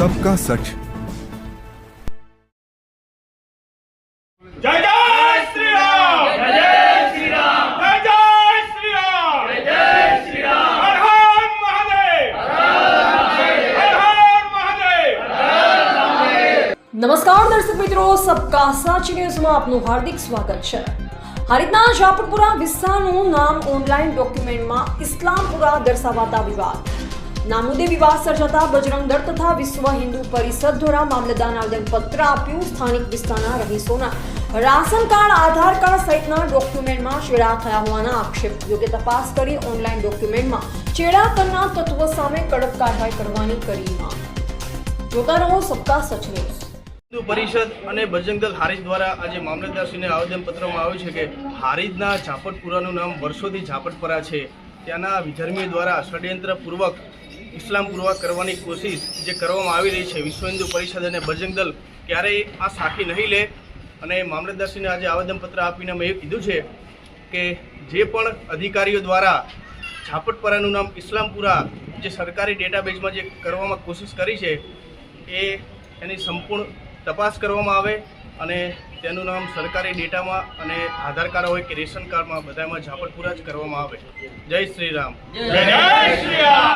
सबका सच। जय जय श्री राम, जय जय श्री राम, जय जय श्री राम, जय जय श्री राम। हर हर महादेव, हर हर महादेव, हर महादेव। नमस्कार दर्शक मित्रों, सबका साच न्यूઝમાં આપનું હાર્દિક સ્વાગત છે। આ રીતના જાપટપુરા વિસ્તારનું નામ ઓનલાઈન ડોક્યુમેન્ટમાં ઇસ્લામપુરા દર્શાવાતા વિવાદ ના મુદ્દે વિવાદ સર્જાતા બજરંગ દળ તથા વિશ્વ હિન્દુ પરિષદ દ્વારા મામલતદારને આવેદનપત્ર આપ્યું। સ્થાનિક વિસ્તારના રહીશોના રાશન કાર્ડ, આધાર કાર્ડ સહિતના ડોક્યુમેન્ટમાં ચેડા થયા હોવાના આક્ષેપ। યોગ્ય તપાસ કરી ઓનલાઈન ડોક્યુમેન્ટમાં ચેડા કરનાર તત્વો સામે કડક કાર્યવાહી કરવાની કરી માંગ। જોતા રહો સબકા સચ ન્યૂઝ। હિન્દુ પરિષદ અને બજરંગ દળ હારીજ દ્વારા આજે મામલતદારશ્રીને આવેદનપત્રમાં આવ્યું છે કે હારીજના જાપટપુરાનું નામ વર્ષોથી જાપટપરા છે, ત્યાંના વિધર્મીઓ દ્વારા ષડયંત્રપૂર્વક ઇસ્લામપુરા કરવાની કોશિશ જે કરવામાં આવી રહી છે, વિશ્વ હિન્દુ પરિષદ અને બજરંગ દળ ક્યારેય આ સાખી નહીં લે। અને મામલતદારશ્રીને આજે આવેદનપત્ર આપીને અમે એ કીધું છે કે જે પણ અધિકારીઓ દ્વારા જાપટપરાનું નામ ઇસ્લામપુરા જે સરકારી ડેટાબેઝમાં જે કરવામાં કોશિશ કરી છે એની સંપૂર્ણ તપાસ કરવામાં આવે અને તેનું નામ સરકારી ડેટામાં અને આધાર કાર્ડ હોય કે રેશન કાર્ડમાં બધામાં જાપટપુરા જ કરવામાં આવે। જય શ્રી રામ, जय जय श्री राम।